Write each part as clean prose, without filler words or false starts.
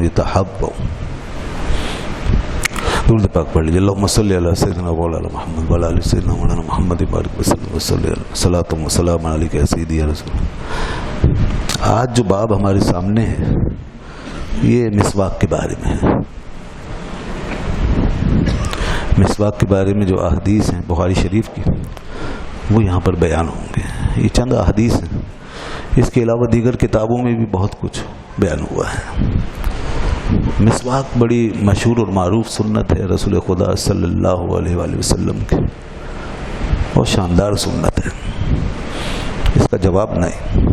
يتحبوا. درود پاک پڑھ لیجیے. اللہم صلی علی سیدنا مولانا محمد وعلی آل سیدنا مولانا محمد بارک وسلم وصلی صلاۃ و سلام علیک یا سیدی یا رسول. آج جو باب ہمارے سامنے ہے یہ مسواک کے بارے میں ہے. مسواک کے بارے میں جو احادیث ہیں بخاری شریف کی وہ یہاں پر بیان ہوں گے. یہ چند احادیث ہیں، اس کے علاوہ دیگر کتابوں میں بھی بہت کچھ بیان ہوا ہے. مسواک بڑی مشہور اور معروف سنت ہے رسول خدا صلی اللہ علیہ وآلہ وسلم کی. بہت شاندار سنت ہے، اس کا جواب نہیں.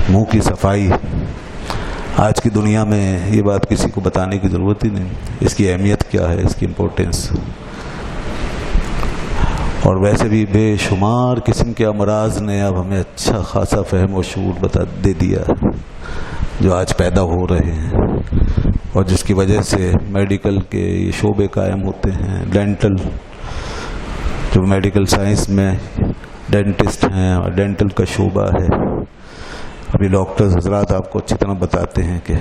منہ کی صفائی آج کی دنیا میں یہ بات کسی کو بتانے کی ضرورت ہی نہیں. اس کی اہمیت کیا ہے، اس کی امپورٹنس. اور ویسے بھی بے شمار قسم کے امراض نے اب ہمیں اچھا خاصا فہم و شعور دے دیا جو آج پیدا ہو رہے ہیں، اور جس کی وجہ سے میڈیکل کے یہ شعبے قائم ہوتے ہیں. ڈینٹل، جو میڈیکل سائنس میں ڈینٹسٹ ہیں اور ڈینٹل کا شعبہ ہے. ابھی ڈاکٹرز حضرات آپ کو اچھی طرح بتاتے ہیں کہ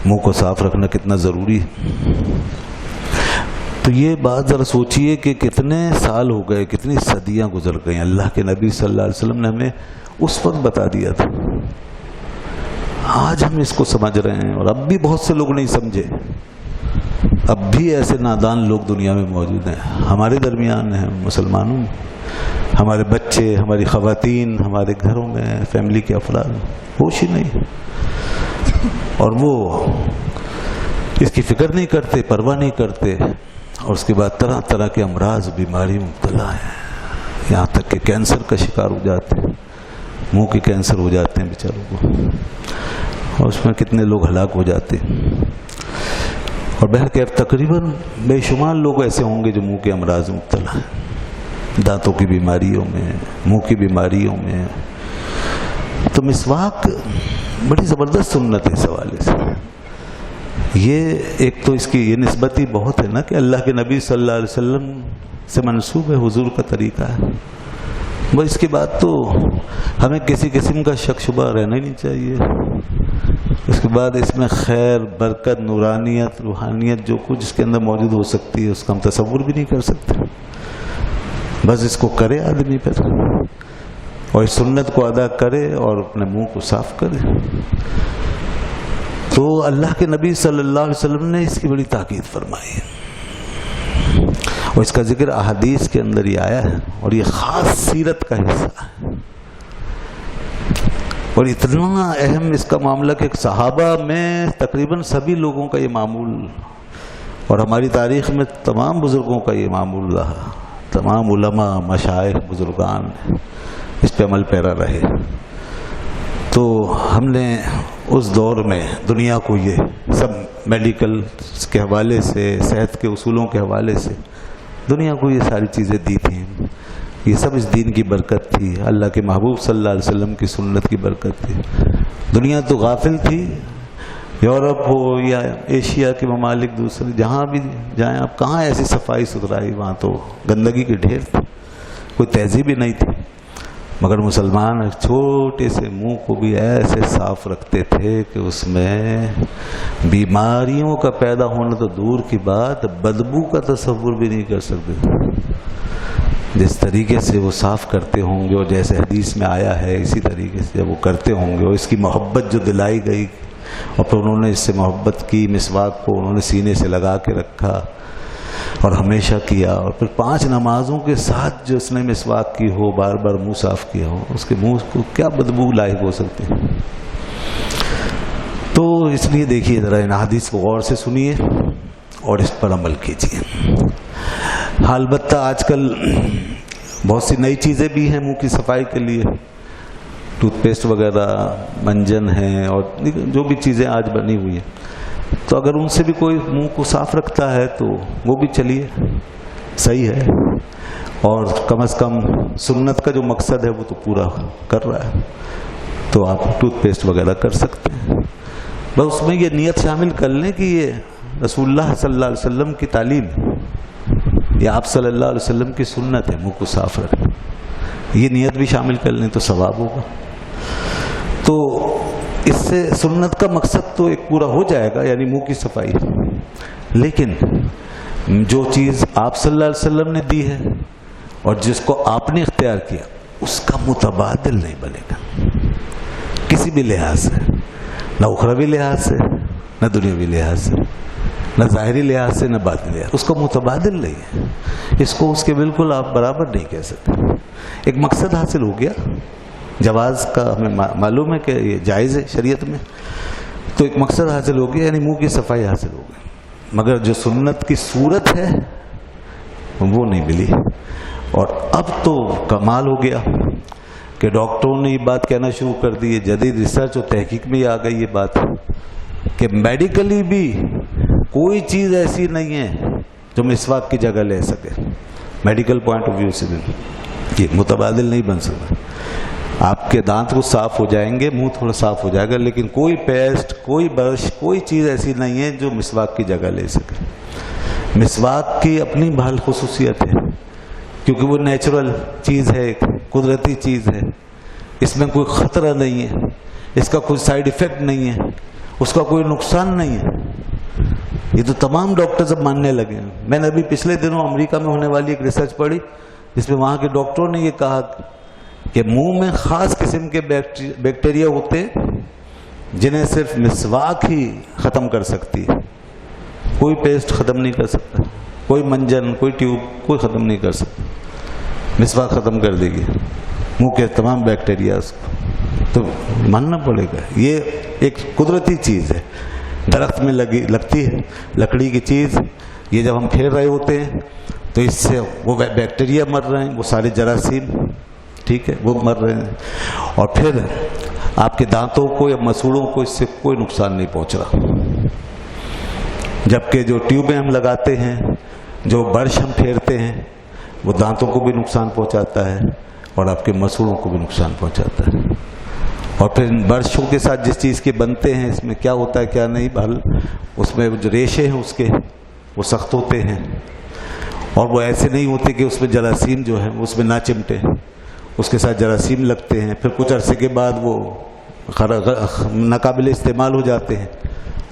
منہ کو صاف رکھنا کتنا ضروری ہے. تو یہ بات ذرا سوچئے کہ کتنے سال ہو گئے، کتنی صدیاں گزر گئیں. اللہ کے نبی صلی اللہ علیہ وسلم نے ہمیں اس وقت بتا دیا تھا. آج ہم اس کو سمجھ رہے ہیں، اور اب بھی بہت سے لوگ نہیں سمجھے. اب بھی ایسے نادان لوگ دنیا میں موجود ہیں، ہمارے درمیان ہیں، مسلمانوں میں. ہمارے بچے، ہماری خواتین، ہمارے گھروں میں فیملی کے افراد ہوش ہی نہیں، اور وہ اس کی فکر نہیں کرتے، پرواہ نہیں کرتے. اور اس کے بعد طرح طرح کے امراض، بیماری مبتلا ہیں. یہاں تک کہ کینسر کا شکار ہو جاتے ہیں، منہ کے کینسر ہو جاتے ہیں بیچاروں کو، اور اس میں کتنے لوگ ہلاک ہو جاتے ہیں. اور بہرکیف تقریباً بے شمار لوگ ایسے ہوں گے جو منہ کے امراض مبتلا ہیں، دانتوں کی بیماریوں میں، منہ کی بیماریوں میں. تو مسواک بڑی زبردست سنت ہے اس حوالے سے. یہ ایک تو اس کی یہ نسبت ہی بہت ہے نا کہ اللہ کے نبی صلی اللہ علیہ وسلم سے منسوب ہے، حضور کا طریقہ ہے. بس اس کے بعد تو ہمیں کسی قسم کا شک شبہ رہنا ہی نہیں چاہیے. اس کے بعد اس میں خیر، برکت، نورانیت، روحانیت جو کچھ اس کے اندر موجود ہو سکتی ہے اس کا ہم تصور بھی نہیں کر سکتے. بس اس کو کرے آدمی پر، اور اس سنت کو ادا کرے اور اپنے منہ کو صاف کرے. تو اللہ کے نبی صلی اللہ علیہ وسلم نے اس کی بڑی تاکید فرمائی ہے، اور اس کا ذکر احادیث کے اندر ہی آیا ہے، اور یہ خاص سیرت کا حصہ ہے. اور اتنا اہم اس کا معاملہ کہ صحابہ میں تقریباً سبھی لوگوں کا یہ معمول، اور ہماری تاریخ میں تمام بزرگوں کا یہ معمول رہا. تمام علماء، مشائخ، بزرگان اس پہ عمل پیرا رہے. تو ہم نے اس دور میں دنیا کو یہ سب میڈیکل کے حوالے سے، صحت کے اصولوں کے حوالے سے دنیا کو یہ ساری چیزیں دی تھیں. یہ سب اس دین کی برکت تھی، اللہ کے محبوب صلی اللہ علیہ وسلم کی سنت کی برکت تھی. دنیا تو غافل تھی، یورپ ہو یا ایشیا کے ممالک دوسرے جہاں بھی جائیں آپ، کہاں ایسی صفائی ستھرائی، وہاں تو گندگی کے ڈھیر تھے، کوئی تہذیب ہی نہیں تھی. مگر مسلمان چھوٹے سے منہ کو بھی ایسے صاف رکھتے تھے کہ اس میں بیماریوں کا پیدا ہونا تو دور کی بات، بدبو کا تصور بھی نہیں کر سکتے. جس طریقے سے وہ صاف کرتے ہوں گے، اور جیسے حدیث میں آیا ہے اسی طریقے سے جب وہ کرتے ہوں گے، اور اس کی محبت جو دلائی گئی، اور پھر انہوں نے اس سے محبت کی. مسواک کو انہوں نے سینے سے لگا کے رکھا اور ہمیشہ کیا. اور پھر 5 نمازوں کے ساتھ جو اس نے مسواک کی ہو، بار بار منہ صاف کیا ہو، اس کے منہ کو کیا بدبو لاحق ہو سکتی ہے. تو اس لیے دیکھیے ذرا ان حدیث کو غور سے سنیے اور اس پر عمل کیجیے. البتہ آج کل بہت سی نئی چیزیں بھی ہیں منہ کی صفائی کے لیے، ٹوتھ پیسٹ وغیرہ، منجن ہیں، اور جو بھی چیزیں آج بنی ہوئی ہیں. تو اگر ان سے بھی کوئی منہ کو صاف رکھتا ہے تو وہ بھی چلیے، صحیح ہے. اور کم از کم سنت کا جو مقصد ہے وہ تو پورا کر رہا ہے. تو آپ ٹوتھ پیسٹ وغیرہ کر سکتے ہیں. بس اس میں یہ نیت شامل کر لیں کہ یہ رسول اللہ صلی اللہ علیہ وسلم کی تعلیم، یہ آپ صلی اللہ علیہ وسلم کی سنت ہے منہ کو صاف رکھنا. یہ نیت بھی شامل کر لیں تو ثواب ہوگا. تو اس سے سنت کا مقصد تو ایک پورا ہو جائے گا، یعنی منہ کی صفائی، لیکن جو چیز آپ صلی اللہ علیہ وسلم نے دی ہے اور جس کو آپ نے اختیار کیا، اس کا متبادل نہیں بنے گا کسی بھی لحاظ سے، نہ اخروی لحاظ سے، نہ دنیاوی لحاظ سے، نہ ظاہری لحاظ سے، نہ باطنی لحاظ سے، اس کا متبادل نہیں ہے، اس کو اس کے بالکل آپ برابر نہیں کہہ سکتے۔ ایک مقصد حاصل ہو گیا، جواز کا ہمیں معلوم ہے کہ یہ جائز ہے شریعت میں، تو ایک مقصد حاصل ہو گیا، یعنی منہ کی صفائی حاصل ہو گئی، مگر جو سنت کی صورت ہے وہ نہیں ملی۔ اور اب تو کمال ہو گیا کہ ڈاکٹروں نے یہ بات کہنا شروع کر دی ہے، جدید ریسرچ اور تحقیق میں آ گئی یہ بات کہ میڈیکلی بھی کوئی چیز ایسی نہیں ہے جو مسواک کی جگہ لے سکے، میڈیکل پوائنٹ آف ویو سے بھی یہ متبادل نہیں بن سکتا۔ آپ کے دانت کو صاف ہو جائیں گے، منہ تھوڑا صاف ہو جائے گا، لیکن کوئی پیسٹ، کوئی برش، کوئی چیز ایسی نہیں ہے جو مسواک کی جگہ لے سکے۔ مسواک کی اپنی بھال خصوصیت ہے، کیونکہ وہ نیچرل چیز ہے، ایک قدرتی چیز ہے، اس میں کوئی خطرہ نہیں ہے، اس کا کوئی سائیڈ ایفیکٹ نہیں ہے، اس کا کوئی نقصان نہیں ہے۔ یہ تو تمام ڈاکٹرز اب ماننے لگے ہیں۔ میں نے ابھی پچھلے دنوں امریکہ میں ہونے والی ایک ریسرچ پڑھی جس میں وہاں کے ڈاکٹروں نے یہ کہا کہ منہ میں خاص قسم کے بیکٹیریا ہوتے ہیں جنہیں صرف مسواک ہی ختم کر سکتی ہے، کوئی پیسٹ ختم نہیں کر سکتا، کوئی منجن، کوئی ٹیوب، کوئی ختم نہیں کر سکتا، مسواک ختم کر دے گی منہ کے تمام بیکٹیریاز کو۔ تو ماننا پڑے گا یہ ایک قدرتی چیز ہے، درخت میں لگتی ہے لکڑی کی چیز، یہ جب ہم پھیر رہے ہوتے ہیں تو اس سے وہ بیکٹیریا مر رہے ہیں، وہ سارے جراثیم، ٹھیک ہے، وہ مر رہے ہیں، اور پھر آپ کے دانتوں کو یا مسوڑوں کو اس سے کوئی نقصان نہیں پہنچ رہا۔ جبکہ جو ٹیوبیں ہم لگاتے ہیں، جو برش ہم پھیرتے ہیں، وہ دانتوں کو بھی نقصان پہنچاتا ہے اور آپ کے مسوڑوں کو بھی نقصان پہنچاتا ہے۔ اور پھر ان برشوں کے ساتھ جس چیز کے بنتے ہیں، اس میں کیا ہوتا ہے کیا نہیں، اس میں جو ریشے ہیں اس کے وہ سخت ہوتے ہیں، اور وہ ایسے نہیں ہوتے کہ اس میں جراثیم جو ہے اس میں نہ چمٹے، اس کے ساتھ جراثیم لگتے ہیں، پھر کچھ عرصے کے بعد وہ ناقابل استعمال ہو جاتے ہیں،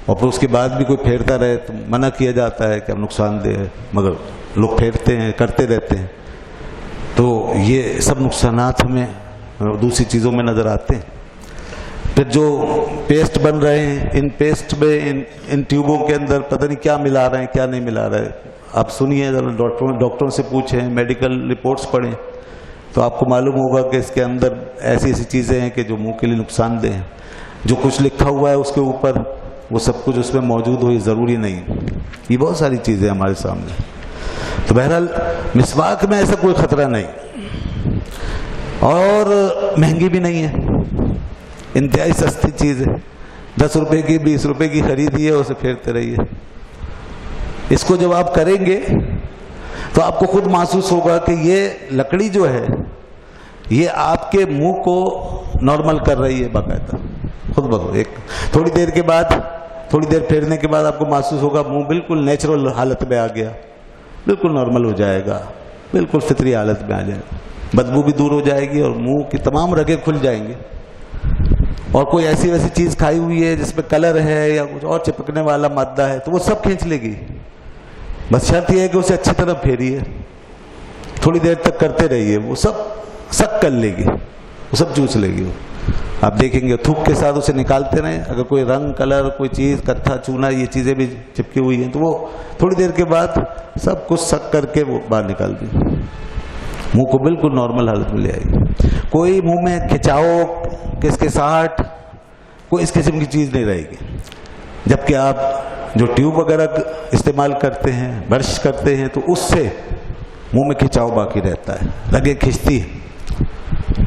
اور پھر اس کے بعد بھی کوئی پھیرتا رہے تو منع کیا جاتا ہے کہ اب نقصان دہ ہے، مگر لوگ پھیرتے ہیں، کرتے رہتے ہیں۔ تو یہ سب نقصانات ہمیں دوسری چیزوں میں نظر آتے ہیں۔ پھر جو پیسٹ بن رہے ہیں، ان پیسٹ میں ان ٹیوبوں کے اندر پتہ نہیں کیا ملا رہے ہیں، کیا نہیں ملا رہے۔ آپ سنیے، ڈاکٹروں سے پوچھیں، میڈیکل رپورٹس پڑھیں، تو آپ کو معلوم ہوگا کہ اس کے اندر ایسی ایسی چیزیں ہیں کہ جو منہ کے لیے نقصان دہ ہیں۔ جو کچھ لکھا ہوا ہے اس کے اوپر وہ سب کچھ اس میں موجود ہو، یہ ضروری نہیں۔ یہ بہت ساری چیزیں ہمارے سامنے۔ تو بہرحال مسواک میں ایسا کوئی خطرہ نہیں، اور مہنگی بھی نہیں ہے، انتہائی سستی چیز ہے، 10 روپے کی 20 روپے کی خریدیے، اسے پھیرتے رہیے۔ اس کو جب آپ کریں گے تو آپ کو خود محسوس ہوگا کہ یہ لکڑی جو ہے یہ آپ کے منہ کو نارمل کر رہی ہے باقاعدہ، خود بخود۔ ایک تھوڑی دیر کے بعد، تھوڑی دیر پھیرنے کے بعد آپ کو محسوس ہوگا منہ بالکل نیچرل حالت میں آ گیا، بالکل نارمل ہو جائے گا، بالکل فطری حالت میں آ جائے گا، بدبو بھی دور ہو جائے گی اور منہ کی تمام رگیں کھل جائیں گے۔ اور کوئی ایسی ویسی چیز کھائی ہوئی ہے جس میں کلر ہے یا کچھ اور چپکنے والا مادہ ہے تو وہ سب کھینچ لے گی، بس شرط یہ ہے کہ اسے اچھی طرح پھیریے، تھوڑی دیر تک کرتے رہیے، وہ سب سک کر لے گی، وہ سب چوس لے گی۔ آپ دیکھیں گے تھوک کے ساتھ اسے نکالتے رہیں، اگر کوئی رنگ، کلر، کوئی چیز، کتھا، چونا، یہ چیزیں بھی چپکی ہوئی ہیں تو وہ تھوڑی دیر کے بعد سب کچھ سک کر کے وہ باہر نکال دیں، منہ کو بالکل نارمل حالت میں لے آئے گی۔ کوئی منہ میں کھچاؤ، کسکساہٹ، کوئی اس قسم کی چیز نہیں رہے گی۔ جبکہ آپ جو ٹیوب وغیرہ استعمال کرتے ہیں، برش کرتے ہیں، تو اس سے منہ میں کھچاؤ باقی رہتا ہے، رگیں کھنچتی ہے،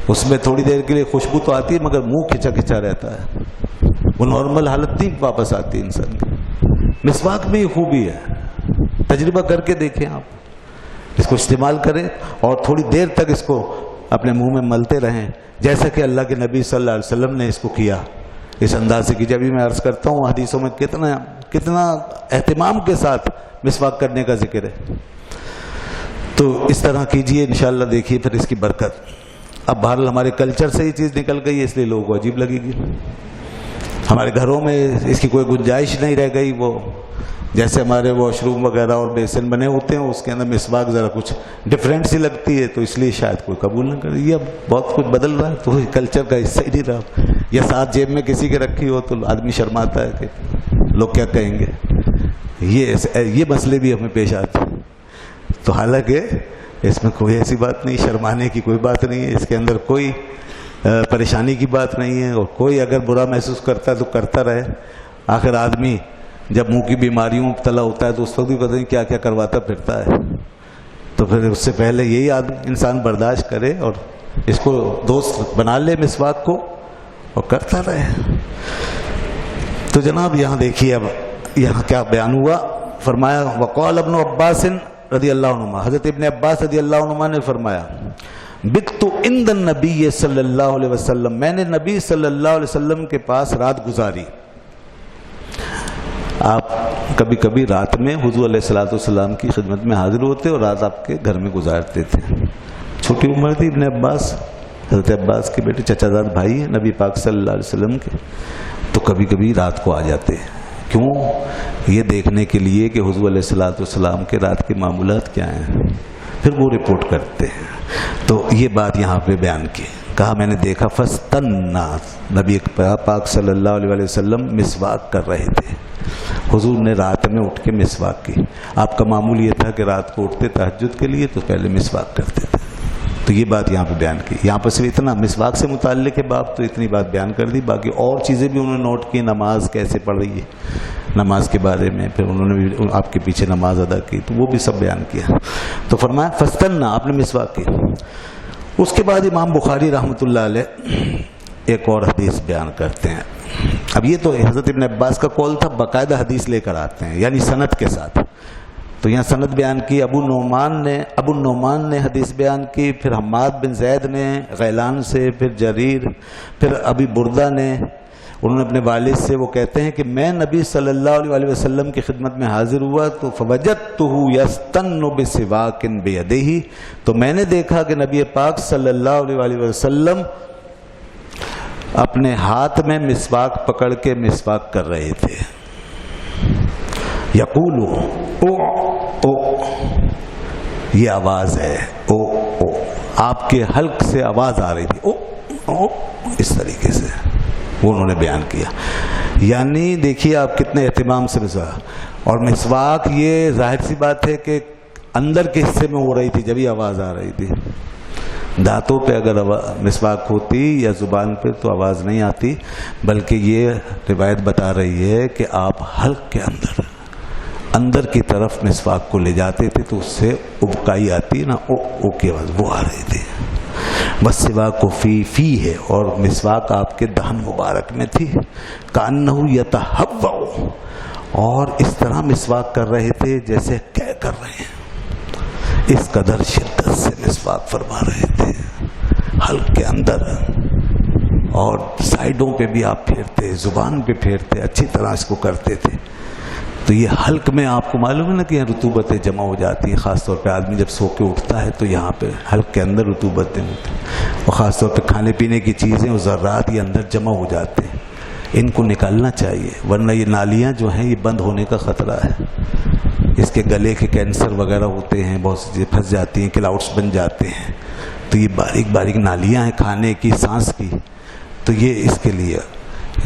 اس میں تھوڑی دیر کے لیے خوشبو تو آتی ہے مگر منہ کھچا کھچا رہتا ہے، وہ نارمل حالت نہیں واپس آتی انسان کی۔ مسواک میں یہ خوبی ہے، تجربہ کر کے دیکھیں، آپ اس کو استعمال کریں اور تھوڑی دیر تک اس کو اپنے منہ میں ملتے رہیں، جیسا کہ اللہ کے نبی صلی اللہ علیہ وسلم نے اس کو کیا، اس انداز سے کیجیے۔ ابھی میں عرض کرتا ہوں حدیثوں میں کتنا اہتمام کے ساتھ مسواک کرنے کا ذکر ہے، تو اس طرح کیجیے، انشاءاللہ دیکھیے پھر اس کی برکت۔ اب بہرحال ہمارے کلچر سے یہ چیز نکل گئی ہے، اس لیے لوگوں کو عجیب لگے گی، ہمارے گھروں میں اس کی کوئی گنجائش نہیں رہ گئی. وہ جیسے ہمارے واش روم وغیرہ اور بیسن بنے ہوتے ہیں اس کے اندر مسواک ذرا کچھ ڈفرینٹ سی لگتی ہے تو اس لیے شاید کوئی قبول نہ کرے. یہ اب بہت کچھ بدل رہا ہے تو کلچر کا حصہ ہی نہیں رہا. یا ساتھ جیب میں کسی کے رکھی ہو تو آدمی شرماتا ہے کہ لوگ کیا کہیں گے. یہ مسئلے بھی ہمیں پیش آتے ہیں. تو حالانکہ اس میں کوئی ایسی بات نہیں, شرمانے کی کوئی بات نہیں ہے, اس کے اندر کوئی پریشانی کی بات نہیں ہے. اور کوئی اگر برا محسوس کرتا ہے تو کرتا رہے. آخر آدمی جب منہ کی بیماریوں میں مبتلا ہوتا ہے تو اس وقت بھی پتہ نہیں کیا کیا کرواتا پھرتا ہے. تو پھر اس سے پہلے یہی انسان برداشت کرے اور اس کو دوست بنا لے مسواک کو اور کرتا رہے. تو جناب یہاں دیکھیے اب یہاں کیا بیان ہوا. فرمایا وقال ابن عباس رضی اللہ عنہما, حضرت ابن عباس رضی اللہ عنہما نے فرمایا بت عند النبی صلی اللہ علیہ وسلم, میں نے نبی صلی اللہ علیہ وسلم کے پاس رات گزاری. آپ کبھی کبھی رات میں حضور علیہ الصلوۃ والسلام کی خدمت میں حاضر ہوتے اور رات آپ کے گھر میں گزارتے تھے. چھوٹی عمر تھی ابن عباس, حضرت عباس کے بیٹے چچا زاد بھائی ہیں نبی پاک صلی اللہ علیہ وسلم کے. تو کبھی کبھی رات کو آ جاتے. کیوں؟ یہ دیکھنے کے لیے کہ حضور علیہ الصلوۃ والسلام کے رات کے معمولات کیا ہیں, پھر وہ رپورٹ کرتے ہیں. تو یہ بات یہاں پہ بیان کی. کہا میں نے دیکھا فستنا, نبی پاک صلی اللہ علیہ وسلم مسواک کر رہے تھے. حضور نے رات میں اٹھ کے مسواک کی. آپ کا معمول یہ تھا کہ رات کو اٹھتے تہجد کے لیے تو پہلے مسواک کرتے تھے. تو یہ بات یہاں پہ بیان کی. یہاں پر صرف اتنا مسواک سے متعلق ہے باب, تو اتنی بات بیان کر دی. باقی اور چیزیں بھی انہوں نے نوٹ کی, نماز کیسے پڑھ رہی ہے, نماز کے بارے میں پھر انہوں نے بھی آپ کے پیچھے نماز ادا کی, تو وہ بھی سب بیان کیا. تو فرمایا فستنا, آپ نے مسواک کی. اس کے بعد امام بخاری رحمۃ اللہ علیہ ایک اور حدیث بیان کرتے ہیں. اب یہ تو حضرت ابن عباس کا قول تھا, باقاعدہ حدیث لے کر آتے ہیں یعنی سند کے ساتھ. تو یہاں سند بیان کی. ابو النعمان نے حدیث بیان کی, پھر حماد بن زید نے غیلان سے, پھر جریر, پھر ابی بردہ نے, انہوں نے اپنے والد سے. وہ کہتے ہیں کہ میں نبی صلی اللہ علیہ وسلم کی خدمت میں حاضر ہوا تو فوجدتہ یستن بسواک بیدہ, تو میں نے دیکھا کہ نبی پاک صلی اللہ علیہ وسلم اپنے ہاتھ میں مسواک پکڑ کے مسواک کر رہے تھے. یقول او او, یہ آواز ہے او او, آپ کے حلق سے آواز آ رہی تھی او او, اس طریقے سے وہ انہوں نے بیان کیا. یعنی دیکھیے آپ کتنے اہتمام سے مسواک. اور مسواک یہ ظاہر سی بات ہے کہ اندر کے حصے میں ہو رہی تھی جب یہ آواز آ رہی تھی. دانتوں پہ اگر مسواک ہوتی یا زبان پہ تو آواز نہیں آتی, بلکہ یہ روایت بتا رہی ہے کہ آپ حلق کے اندر کی طرف مسواک کو لے جاتے تھے تو اس سے ابکائی آتی نا, او او کی آواز وہ آ رہی تھی. بس سواک کو فی ہے, اور مسواک آپ کے دہن مبارک میں تھی. کانہ یتہوّع, اور اس طرح مسواک کر رہے تھے جیسے کہہ کر رہے ہیں. اس قدر شدت سے مسواک فرما رہے تھے حلق کے اندر, اور سائڈوں پہ بھی آپ پھیرتے, زبان پہ پھیرتے, اچھی طرح اس کو کرتے تھے. تو یہ حلق میں آپ کو معلوم ہے نا کہ یہاں رطوبتیں جمع ہو جاتی ہیں, خاص طور پہ آدمی جب سو کے اٹھتا ہے تو یہاں پہ حلق کے اندر رطوبتیں ہوتی ہیں, اور خاص طور پہ کھانے پینے کی چیزیں اور ذرات یہ اندر جمع ہو جاتے ہیں. ان کو نکالنا چاہیے, ورنہ یہ نالیاں جو ہیں یہ بند ہونے کا خطرہ ہے. اس کے گلے کے کینسر وغیرہ ہوتے ہیں, بہت سی چیزیں پھنس جاتی ہیں, کلاؤڈس بن جاتے ہیں. تو یہ باریک باریک نالیاں ہیں کھانے کی, سانس کی. تو یہ اس کے لیے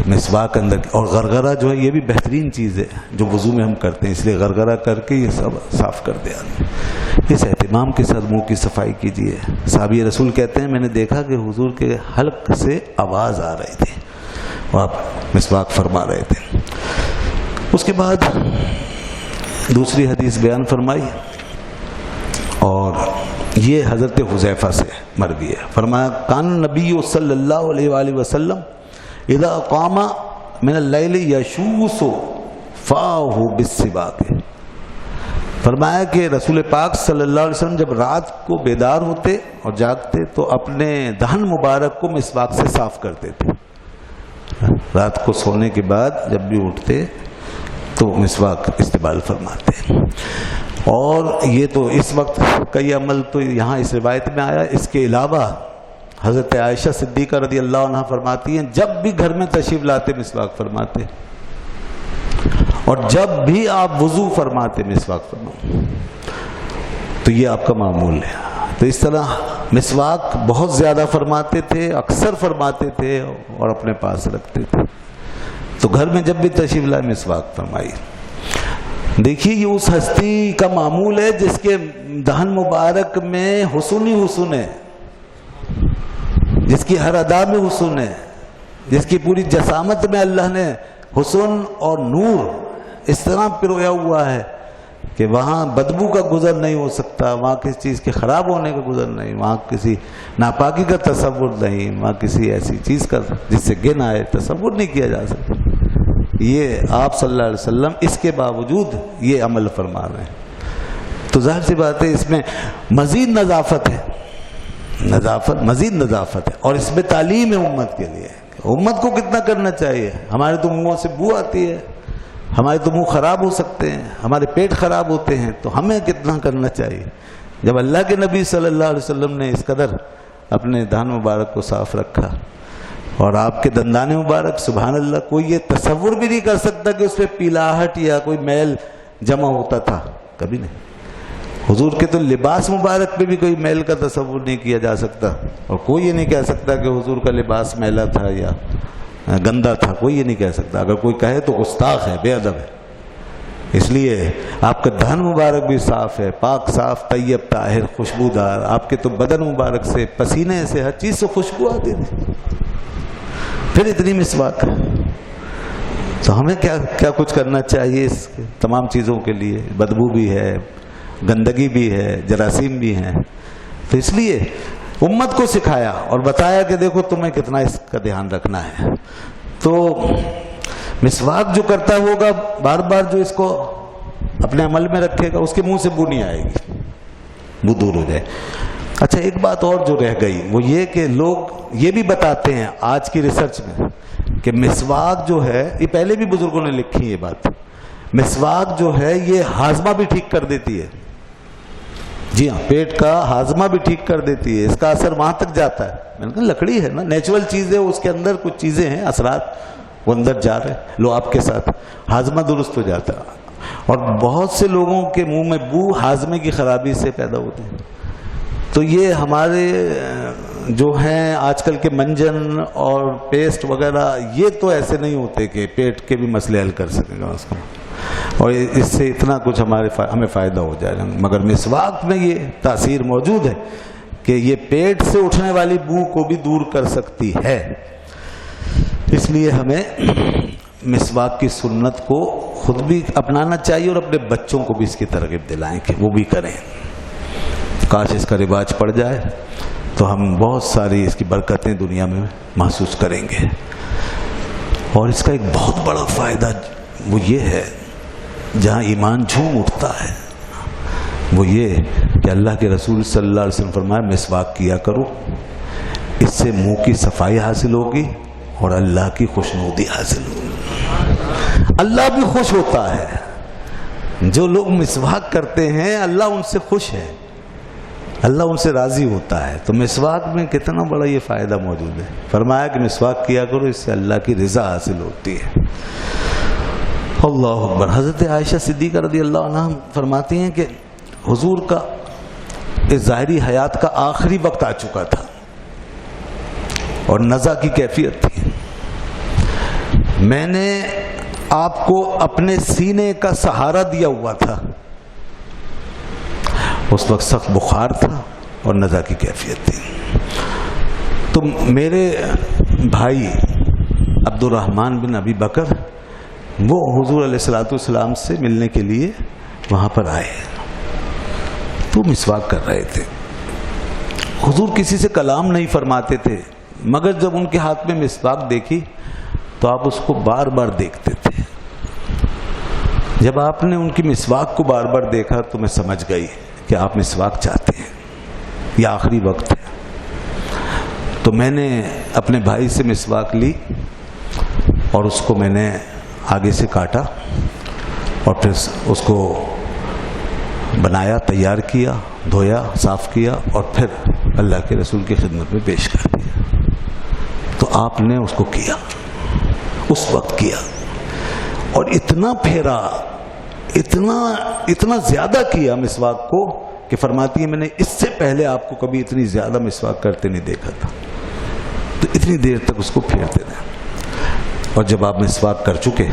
مسواک اندر. اور غرغرہ جو ہے یہ بھی بہترین چیز ہے جو وضو میں ہم کرتے ہیں, اس لیے غرغرہ کر کے یہ سب صاف کر دیا. اس اہتمام کے ساتھ منہ کی صفائی کیجیے. صحابی رسول کہتے ہیں میں نے دیکھا کہ حضور کے حلق سے آواز آ رہی تھی اور آپ مسواک فرما رہے تھے. اس کے بعد دوسری حدیث بیان فرمائی, اور یہ حضرت حذیفہ سے مروی ہے. فرمایا کان نبی صلی اللہ علیہ وآلہ وسلم اذا قام من اللیل یشوس فاہ بالسواک. فرمایا کہ رسول پاک صلی اللہ علیہ وسلم جب رات کو بیدار ہوتے اور جاگتے تو اپنے دہن مبارک کو مسواک سے صاف کرتے تھے. رات کو سونے کے بعد جب بھی اٹھتے تو مسواک استعمال فرماتے. اور یہ تو اس وقت کا یہ عمل تو یہاں اس روایت میں آیا. اس کے علاوہ حضرت عائشہ صدیقہ رضی اللہ عنہ فرماتی ہیں جب بھی گھر میں تشریف لاتے مسواک فرماتے، اور جب بھی آپ وضو فرماتے مسواک فرماتے، تو یہ آپ کا معمول ہے۔ تو اس طرح مسواک بہت زیادہ فرماتے تھے، اکثر فرماتے تھے اور اپنے پاس رکھتے تھے۔ تو گھر میں جب بھی تشریف لائے مسواک فرمائیے۔ دیکھیے یہ اس ہستی کا معمول ہے جس کے دہن مبارک میں حسن ہی حسن ہے، جس کی ہر ادا میں حسن ہے، جس کی پوری جسامت میں اللہ نے حسن اور نور اس طرح پرویا ہوا ہے کہ وہاں بدبو کا گزر نہیں ہو سکتا، وہاں کسی چیز کے خراب ہونے کا گزر نہیں، وہاں کسی ناپاکی کا تصور نہیں، وہاں کسی ایسی چیز کا جس سے گن آئے تصور نہیں کیا جا سکتا۔ یہ آپ صلی اللہ علیہ وسلم اس کے باوجود یہ عمل فرما رہے ہیں، تو ظاہر سی بات ہے اس میں مزید نظافت ہے، مزید نظافت ہے، اور اس میں تعلیم ہے امت کے لیے، امت کو کتنا کرنا چاہیے۔ ہمارے تو منہوں سے بو آتی ہے، ہمارے تو منہ خراب ہو سکتے ہیں، ہمارے پیٹ خراب ہوتے ہیں، تو ہمیں کتنا کرنا چاہیے۔ جب اللہ کے نبی صلی اللہ علیہ وسلم نے اس قدر اپنے دہن مبارک کو صاف رکھا، اور آپ کے دندان مبارک سبحان اللہ کوئی یہ تصور بھی نہیں کر سکتا کہ اس پہ پیلاہٹ یا کوئی میل جمع ہوتا تھا، کبھی نہیں۔ حضور کے تو لباس مبارک پہ بھی کوئی میل کا تصور نہیں کیا جا سکتا، اور کوئی یہ نہیں کہہ سکتا کہ حضور کا لباس میلا تھا یا گندا تھا، کوئی یہ نہیں کہہ سکتا۔ اگر کوئی کہے تو گستاخ ہے، بے ادب ہے۔ اس لیے آپ کا دہن مبارک بھی صاف ہے، پاک صاف طیب طاہر خوشبودار، آپ کے تو بدن مبارک سے پسینے سے ہر چیز سے خوشبو آتی تھی، پھر اتنی مسواک ہے۔ تو ہمیں کیا کچھ کرنا چاہیے اس تمام چیزوں کے لیے؟ بدبو بھی ہے، گندگی بھی ہے، جراثیم بھی ہیں، تو اس لیے امت کو سکھایا اور بتایا کہ دیکھو تمہیں کتنا اس کا دھیان رکھنا ہے۔ تو مسواک جو کرتا ہوگا بار بار، جو اس کو اپنے عمل میں رکھے گا، اس کے منہ سے بو نہیں آئے گی، بو دور ہو جائے۔ اچھا ایک بات اور جو رہ گئی وہ یہ کہ لوگ یہ بھی بتاتے ہیں آج کی ریسرچ میں کہ مسواک جو ہے، یہ پہلے بھی بزرگوں نے لکھی یہ بات، مسواک جو ہے یہ ہاضمہ بھی ٹھیک کر دیتی ہے۔ جی ہاں، پیٹ کا ہاضمہ بھی ٹھیک کر دیتی ہے، اس کا اثر وہاں تک جاتا ہے۔ میں نے کہا لکڑی ہے نا، نیچرل چیز ہے، اس کے اندر کچھ چیزیں ہیں، اثرات وہ اندر جا رہے ہیں، لو آپ کے ساتھ ہاضمہ درست ہو جاتا ہے۔ اور بہت سے لوگوں کے منہ میں بو ہاضمے کی خرابی سے پیدا ہوتے ہیں۔ تو یہ ہمارے جو ہیں آج کل کے منجن اور پیسٹ وغیرہ، یہ تو ایسے نہیں ہوتے کہ پیٹ کے بھی مسئلے حل کر سکے گا اس کو، اور اس سے اتنا کچھ ہمیں فائدہ ہو جائے گا۔ مگر مسواک میں یہ تاثیر موجود ہے کہ یہ پیٹ سے اٹھنے والی بو کو بھی دور کر سکتی ہے۔ اس لیے ہمیں مسواک کی سنت کو خود بھی اپنانا چاہیے اور اپنے بچوں کو بھی اس کی ترغیب دلائیں کہ وہ بھی کریں۔ کاش اس کا رواج پڑ جائے تو ہم بہت ساری اس کی برکتیں دنیا میں محسوس کریں گے۔ اور اس کا ایک بہت بڑا فائدہ وہ یہ ہے، جہاں ایمان جھوم اٹھتا ہے، وہ یہ کہ اللہ کے رسول صلی اللہ علیہ وسلم فرمایا مسواک کیا کرو، اس سے منہ کی صفائی حاصل ہوگی اور اللہ کی خوشنودی حاصل ہوگی۔ اللہ بھی خوش ہوتا ہے، جو لوگ مسواک کرتے ہیں اللہ ان سے خوش ہے، اللہ ان سے راضی ہوتا ہے۔ تو مسواک میں کتنا بڑا یہ فائدہ موجود ہے۔ فرمایا کہ مسواک کیا کرو، اس سے اللہ کی رضا حاصل ہوتی ہے۔ اللہ اکبر۔ حضرت عائشہ صدیقہ رضی اللہ عنہ فرماتی ہیں کہ حضور کا اس ظاہری حیات کا آخری وقت آ چکا تھا اور نزع کی کیفیت تھی۔ میں نے آپ کو اپنے سینے کا سہارا دیا ہوا تھا، اس وقت سخت بخار تھا اور نزع کی کیفیت تھی۔ تو میرے بھائی عبد الرحمن بن ابی بکر وہ حضور علیہ الصلوۃ والسلام سے ملنے کے لیے وہاں پر آئے، تو مسواک کر رہے تھے۔ حضور کسی سے کلام نہیں فرماتے تھے، مگر جب ان کے ہاتھ میں مسواک دیکھی تو آپ اس کو بار بار دیکھتے تھے۔ جب آپ نے ان کی مسواک کو بار بار دیکھا تو میں سمجھ گئی کہ آپ مسواک چاہتے ہیں، یہ آخری وقت ہے۔ تو میں نے اپنے بھائی سے مسواک لی اور اس کو میں نے آگے سے کاٹا اور پھر اس کو بنایا، تیار کیا، دھویا، صاف کیا اور پھر اللہ کے رسول کی خدمت میں پیش کر دیا۔ تو آپ نے اس کو کیا، اس وقت کیا، اور اتنا پھیرا، اتنا زیادہ کیا مسواک کو کہ فرماتی ہے میں نے اس سے پہلے آپ کو کبھی اتنی زیادہ مسواک کرتے نہیں دیکھا تھا۔ تو اتنی دیر تک اس کو پھیرتے رہے، اور جب آپ مسواک کر چکے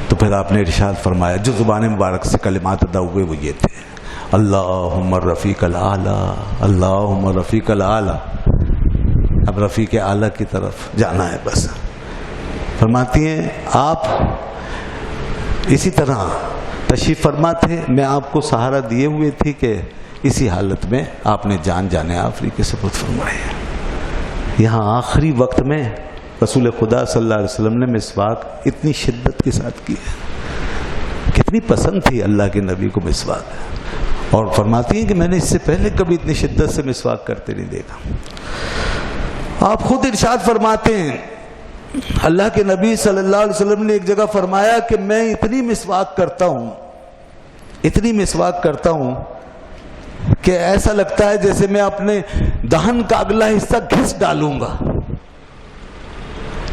تو پھر آپ نے ارشاد فرمایا، جو زبان مبارک سے کلمات ادا ہوئے وہ یہ تھے، اللہم رفیق الاعلی، اللہم رفیق الاعلی۔ اب رفیق اعلیٰ کی طرف جانا ہے بس۔ فرماتی ہیں آپ اسی طرح تشریف فرما تھے، میں آپ کو سہارا دیے ہوئے تھی کہ اسی حالت میں آپ نے جان جانے آفری کے سپرد فرمائے۔ یہاں آخری وقت میں رسول خدا صلی اللہ علیہ وسلم نے مسواک اتنی شدت کے ساتھ کی ہے، کتنی پسند تھی اللہ کے نبی کو مسواک، اور فرماتی ہیں کہ میں نے اس سے پہلے کبھی اتنی شدت سے مسواک کرتے نہیں دیکھا۔ آپ خود ارشاد فرماتے ہیں، اللہ کے نبی صلی اللہ علیہ وسلم نے ایک جگہ فرمایا کہ میں اتنی مسواک کرتا ہوں کہ ایسا لگتا ہے جیسے میں اپنے دہن کا اگلا حصہ گھس ڈالوں گا۔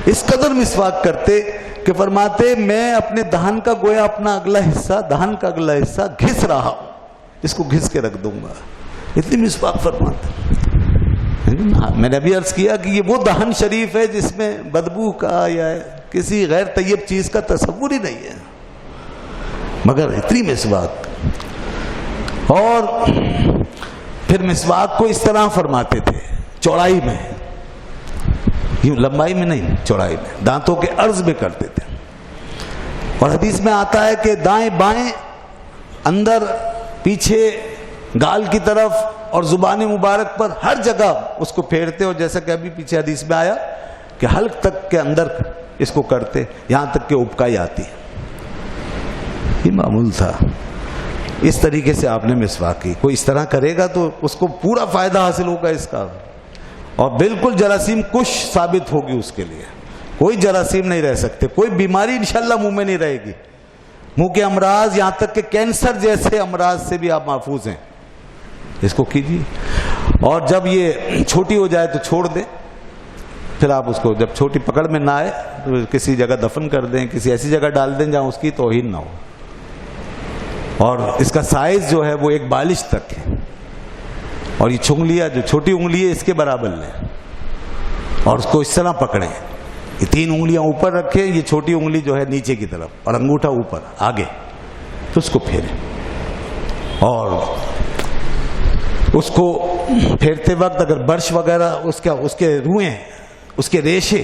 اس قدر مسواک کرتے کہ فرماتے میں اپنے دہن کا گویا اپنا دہن کا اگلا حصہ گھس رہا ہوں، اس کو گھس کے رکھ دوں گا، اتنی مسواک فرماتے۔ میں نے ابھی عرض کیا کہ یہ وہ دہن شریف ہے جس میں بدبو کا یا کسی غیر طیب چیز کا تصور ہی نہیں ہے، مگر اتنی مسواک۔ اور پھر مسواک کو اس طرح فرماتے تھے، چوڑائی میں، یوں لمبائی میں نہیں، چوڑائی میں، دانتوں کے عرض میں کرتے تھے۔ اور حدیث میں آتا ہے کہ دائیں بائیں، اندر پیچھے، گال کی طرف اور زبان مبارک پر ہر جگہ اس کو پھیرتے، اور جیسا کہ ابھی پیچھے حدیث میں آیا کہ حلق تک کے اندر اس کو کرتے، یہاں تک کہ ابکائی آتی ہے۔ یہ معمول تھا، اس طریقے سے آپ نے مسواک کی۔ کوئی اس طرح کرے گا تو اس کو پورا فائدہ حاصل ہوگا اس کا، اور بالکل جراثیم کش ثابت ہوگی اس کے لیے، کوئی جراثیم نہیں رہ سکتے، کوئی بیماری انشاءاللہ منہ میں نہیں رہے گی۔ منہ کے امراض، یہاں تک کہ کینسر جیسے امراض سے بھی آپ محفوظ ہیں۔ اس کو کیجیے، اور جب یہ چھوٹی ہو جائے تو چھوڑ دیں، پھر آپ اس کو جب چھوٹی پکڑ میں نہ آئے تو کسی جگہ دفن کر دیں، کسی ایسی جگہ ڈال دیں جہاں اس کی توہین نہ ہو۔ اور اس کا سائز جو ہے وہ ایک بالش تک ہے، اور یہ چنگلیاں جو چھوٹی انگلی ہے اس کے برابر لیں، اور اس کو اس طرح پکڑیں، یہ 3 انگلیاں اوپر رکھیں، یہ چھوٹی انگلی جو ہے نیچے کی طرف اور انگوٹھا اوپر آگے، تو اس کو پھیریں، اور اس کو پھیرتے وقت اگر برش وغیرہ اس کے روئیں، اس کے ریشے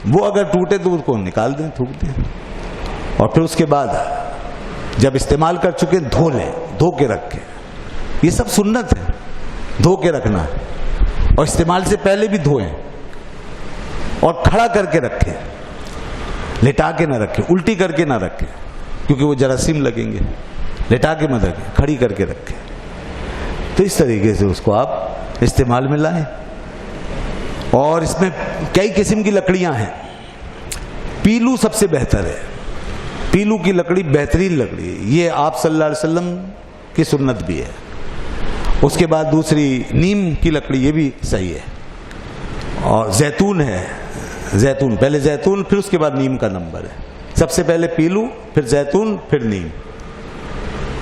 وہ اگر ٹوٹے تو اس کو نکال دیں، تھوک دیں، اور پھر اس کے بعد جب استعمال کر چکے دھو لیں، دھو کے رکھیں۔ یہ سب سنت ہے، دھو کے رکھنا ہے، اور استعمال سے پہلے بھی دھوئیں، اور کھڑا کر کے رکھیں، لٹا کے نہ رکھیں، الٹی کر کے نہ رکھیں کیونکہ وہ جراثیم لگیں گے، لٹا کے مت رکھیں، کھڑی کر کے رکھیں۔ تو اس طریقے سے اس کو آپ استعمال میں لائیں۔ اور اس میں کئی قسم کی لکڑیاں ہیں، پیلو سب سے بہتر ہے، پیلو کی لکڑی بہترین لکڑی ہے، یہ آپ صلی اللہ علیہ وسلم کی سنت بھی ہے۔ اس کے بعد دوسری نیم کی لکڑی، یہ بھی صحیح ہے، اور زیتون ہے، زیتون پہلے زیتون پھر اس کے بعد نیم کا نمبر ہے، سب سے پہلے پیلو پھر زیتون پھر نیم،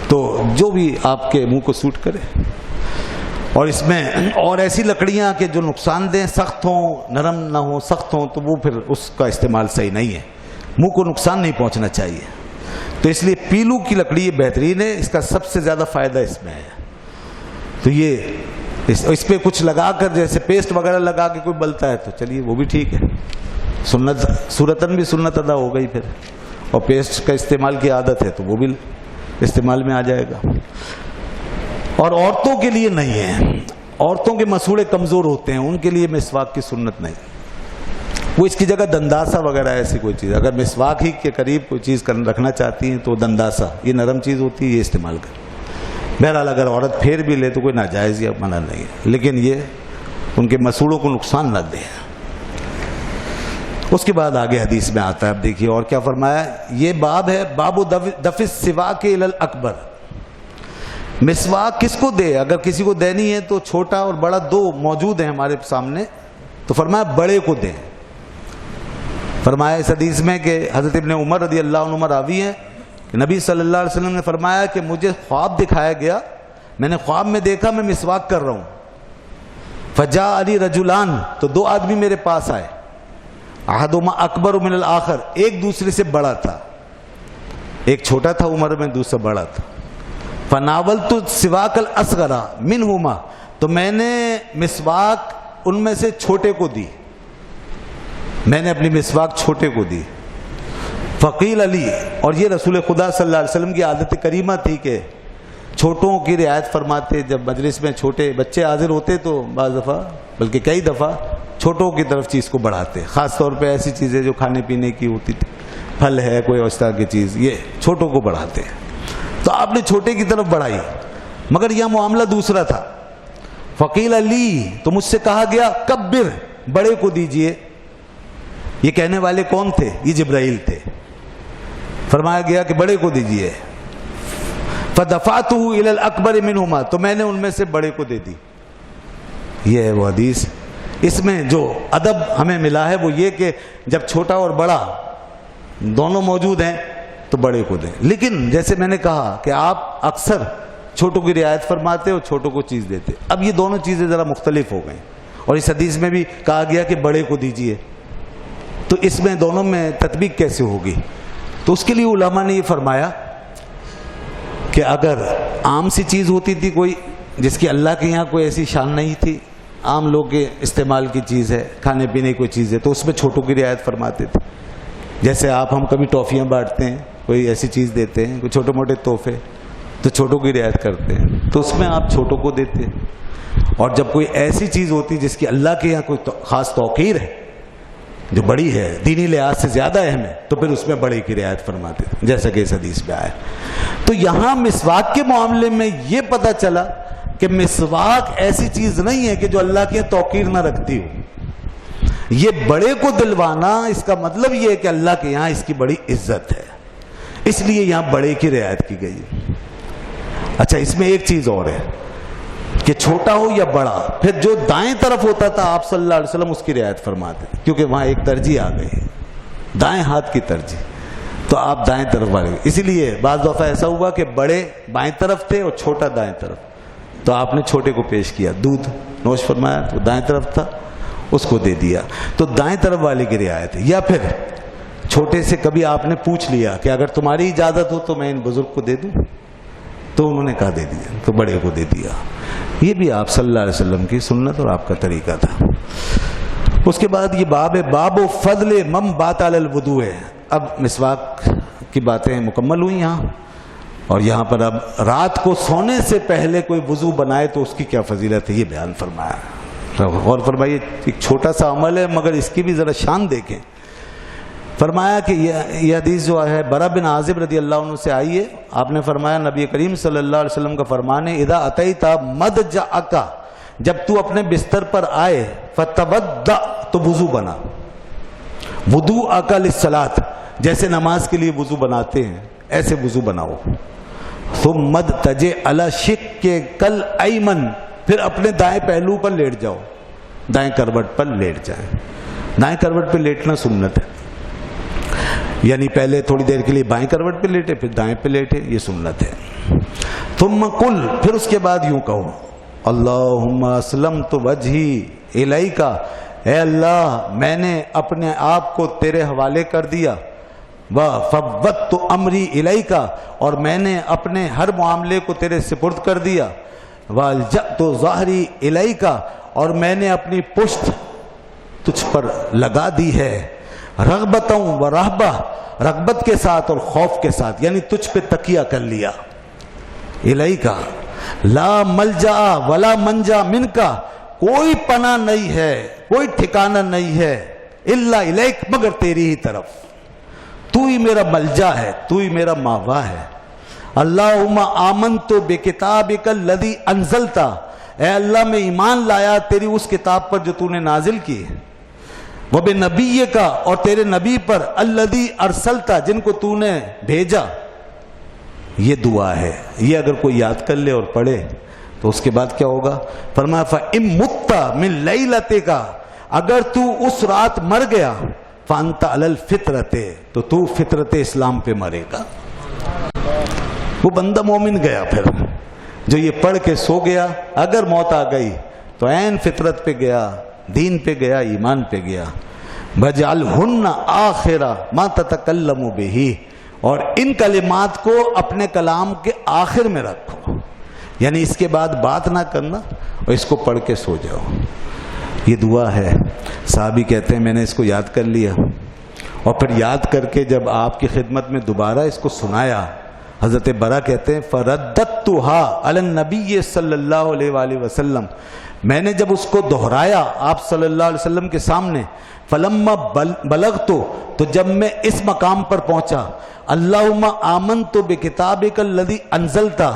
تو جو بھی آپ کے منہ کو سوٹ کرے۔ اور اس میں اور ایسی لکڑیاں کہ جو نقصان دیں، سخت ہوں، نرم نہ ہوں، سخت ہوں، تو وہ پھر اس کا استعمال صحیح نہیں ہے، منہ کو نقصان نہیں پہنچنا چاہیے، تو اس لیے پیلو کی لکڑی یہ بہترین ہے، اس کا سب سے زیادہ فائدہ اس میں ہے۔ تو یہ اس پہ کچھ لگا کر جیسے پیسٹ وغیرہ لگا کے کوئی بلتا ہے تو چلیے وہ بھی ٹھیک ہے، سنت صورتاً بھی سنت ادا ہو گئی پھر، اور پیسٹ کا استعمال کی عادت ہے تو وہ بھی استعمال میں آ جائے گا۔ اور عورتوں کے لیے نہیں ہے، عورتوں کے مسوڑے کمزور ہوتے ہیں، ان کے لیے مسواک کی سنت نہیں، وہ اس کی جگہ دنداسا وغیرہ ایسی کوئی چیز، اگر مسواک ہی کے قریب کوئی چیز رکھنا چاہتی ہیں تو دنداسا، یہ نرم چیز ہوتی ہے، یہ استعمال کریں۔ بہرحال اگر عورت پھیر بھی لے تو کوئی ناجائز یا منع نہیں ہے، لیکن یہ ان کے مسوڑوں کو نقصان نہ دے۔ اس کے بعد آگے حدیث میں آتا ہے، اب دیکھیے اور کیا فرمایا، یہ باب ہے، باب دفع السواک الی الاکبر، مسواک کس کو دے؟ اگر کسی کو دینی ہے تو چھوٹا اور بڑا دو موجود ہیں ہمارے سامنے، تو فرمایا بڑے کو دیں۔ فرمایا اس حدیث میں کہ حضرت ابن عمر رضی اللہ عنہما راوی ہیں کہ نبی صلی اللہ علیہ وسلم نے فرمایا کہ مجھے خواب دکھایا گیا، میں نے خواب میں دیکھا میں مسواک کر رہا ہوں، فجاء علی رجلان، تو دو آدمی میرے پاس آئے، احدہما اکبر من الآخر، ایک دوسرے سے بڑا تھا، ایک چھوٹا تھا عمر میں، دوسرا بڑا تھا، فناولت السواک الاصغر منہما، تو میں نے مسواک ان میں سے چھوٹے کو دی، میں نے اپنی مسواک چھوٹے کو دی، فقیل علی، اور یہ رسول خدا صلی اللہ علیہ وسلم کی عادت کریمہ تھی کہ چھوٹوں کی رعایت فرماتے، جب مجلس میں چھوٹے بچے حاضر ہوتے تو بعض دفعہ بلکہ کئی دفعہ چھوٹوں کی طرف چیز کو بڑھاتے، خاص طور پہ ایسی چیزیں جو کھانے پینے کی ہوتی تھی، پھل ہے کوئی اس طرح کی چیز، یہ چھوٹوں کو بڑھاتے، تو آپ نے چھوٹے کی طرف بڑھائی، مگر یہ معاملہ دوسرا تھا، فقیل علی، تو مجھ سے کہا گیا کبر، بڑے کو دیجئے، یہ کہنے والے کون تھے؟ یہ جبرائیل تھے، فرمایا گیا کہ بڑے کو دیجئے، فدفعتہ الی الاکبر منہما، تو میں نے ان میں سے بڑے کو دے دی۔ یہ ہے وہ حدیث، اس میں جو ادب ہمیں ملا ہے وہ یہ کہ جب چھوٹا اور بڑا دونوں موجود ہیں تو بڑے کو دیں، لیکن جیسے میں نے کہا کہ آپ اکثر چھوٹوں کی رعایت فرماتے اور چھوٹوں کو چیز دیتے، اب یہ دونوں چیزیں ذرا مختلف ہو گئیں، اور اس حدیث میں بھی کہا گیا کہ بڑے کو دیجئے، تو اس میں دونوں میں تطبیق کیسے ہوگی؟ تو اس کے لیے علماء نے یہ فرمایا کہ اگر عام سی چیز ہوتی تھی کوئی جس کی اللہ کے یہاں کوئی ایسی شان نہیں تھی، عام لوگ کے استعمال کی چیز ہے، کھانے پینے کی کوئی چیز ہے، تو اس میں چھوٹوں کی رعایت فرماتے تھے، جیسے آپ ہم کبھی ٹافیاں بانٹتے ہیں، کوئی ایسی چیز دیتے ہیں، کوئی چھوٹے موٹے تحفے، تو چھوٹوں کی رعایت کرتے ہیں، تو اس میں آپ چھوٹوں کو دیتے، اور جب کوئی ایسی چیز ہوتی جس کی اللہ کے یہاں کوئی خاص توقیر ہے، جو بڑی ہے، دینی لحاظ سے زیادہ اہم ہے، تو پھر اس میں بڑے کی رعایت فرماتے ہیں، جیسا کہ اس حدیث میں آیا۔ تو یہاں مسواک کے معاملے میں یہ پتہ چلا کہ مسواک ایسی چیز نہیں ہے کہ جو اللہ کے توقیر نہ رکھتی ہو، یہ بڑے کو دلوانا، اس کا مطلب یہ ہے کہ اللہ کے یہاں اس کی بڑی عزت ہے، اس لیے یہاں بڑے کی رعایت کی گئی۔ اچھا، اس میں ایک چیز اور ہے کہ چھوٹا ہو یا بڑا، پھر جو دائیں طرف ہوتا تھا آپ صلی اللہ علیہ وسلم اس کی رعایت فرماتے، کیونکہ وہاں ایک ترجیح آ گئی، دائیں ہاتھ کی ترجیح، تو آپ دائیں طرف والے، اسی لیے بعض دفعہ ایسا ہوا کہ بڑے بائیں طرف تھے اور چھوٹا دائیں طرف، تو آپ نے چھوٹے کو پیش کیا، دودھ نوش فرمایا، تو دائیں طرف تھا اس کو دے دیا، تو دائیں طرف والے کی رعایت ہے۔ یا پھر چھوٹے سے کبھی آپ نے پوچھ لیا کہ اگر تمہاری اجازت ہو تو میں ان بزرگ کو دے دوں، تو انہوں نے کہا دے دیا، تو بڑے کو دے دیا۔ یہ بھی آپ صلی اللہ علیہ وسلم کی سنت اور آپ کا طریقہ تھا۔ اس کے بعد یہ باب ہے، باب فضل من بات علی الوضوء ہے۔ اب مسواک کی باتیں مکمل ہوئی یہاں، اور یہاں پر اب رات کو سونے سے پہلے کوئی وضو بنائے تو اس کی کیا فضیلت ہے، یہ بیان فرمایا۔ غور فرمائیے، ایک چھوٹا سا عمل ہے مگر اس کی بھی ذرا شان دیکھیں۔ فرمایا کہ یہ حدیث جو ہے برا بن عازب رضی اللہ عنہ سے آئی ہے، آپ نے فرمایا نبی کریم صلی اللہ علیہ وسلم کا فرمان ہے، اذا اتیت مضجعک، جب تو اپنے بستر پر آئے، فتودع، تو وضو بنا، وضوءک للصلاۃ، جیسے نماز کے لیے وضو بناتے ہیں ایسے وضو بناؤ، ثم اضطجع علی شقک الایمن، پھر اپنے دائیں پہلو پر لیٹ جاؤ، دائیں کروٹ پر لیٹ جائیں۔ دائیں کروٹ پہ لیٹنا سنت ہے، یعنی پہلے تھوڑی دیر کے لیے بائیں کروٹ پہ لیٹے پھر دائیں پہ لیٹے، یہ سنت ہے۔ ثم قل، پھر اس کے بعد یوں کہو، اللہم اسلمت وجہی الیک، اے اللہ میں نے اپنے آپ کو تیرے حوالے کر دیا، وفوضت امری الیک، اور میں نے اپنے ہر معاملے کو تیرے سپرد کر دیا، والجأت ظہری الیک، اور میں نے اپنی پشت تجھ پر لگا دی ہے، رغبتوں و رہبہ، رغبت کے ساتھ اور خوف کے ساتھ، یعنی تجھ پہ تکیہ کر لیا، الیک لا ملجا ولا منجا منکا، کوئی پناہ نہیں ہے، کوئی ٹھکانہ نہیں ہے، الا الیک، مگر تیری ہی طرف، تو ہی میرا ملجا ہے، تو ہی میرا ماوا ہے۔ اللہم آمنت بکتابک الذی انزلت، اے اللہ میں ایمان لایا تیری اس کتاب پر جو تو نے نازل کی، وبنبیک، اور تیرے نبی پر، الذی ارسلت، جن کو تو نے بھیجا، یہ دعا ہے، یہ اگر کوئی یاد کر لے اور پڑھے تو اس کے بعد کیا ہوگا؟ فرمایا فَإِن مُتَّ مِن لَيْلَتِكَ، اگر تو اس رات مر گیا، فَأَنْتَ عَلَى الْفِطْرَةِ، تو تو فطرت اسلام پہ مرے گا۔ وہ بندہ مومن گیا پھر جو یہ پڑھ کے سو گیا، اگر موت آ گئی تو عین فطرت پہ گیا، دین پہ گیا، ایمان پہ گیا۔ بَجْعَلْهُنَّ آخِرَ مَا تَتَكَلَّمُ بِهِ، اور ان کلمات کو اپنے کلام کے آخر میں رکھو، یعنی اس کے بعد بات نہ کرنا اور اس کو پڑھ کے سو جاؤ۔ یہ دعا ہے۔ صحابی کہتے ہیں میں نے اس کو یاد کر لیا، اور پھر یاد کر کے جب آپ کی خدمت میں دوبارہ اس کو سنایا، حضرت برا کہتے ہیں فرددتها علی النبی صلی اللہ علیہ وآلہ وسلم، میں نے جب اس کو دہرایا آپ صلی اللہ علیہ وسلم کے سامنے، فلما بلغت، تو جب میں اس مقام پر پہنچا، اللہم آمنت بکتابک الذی انزلتا،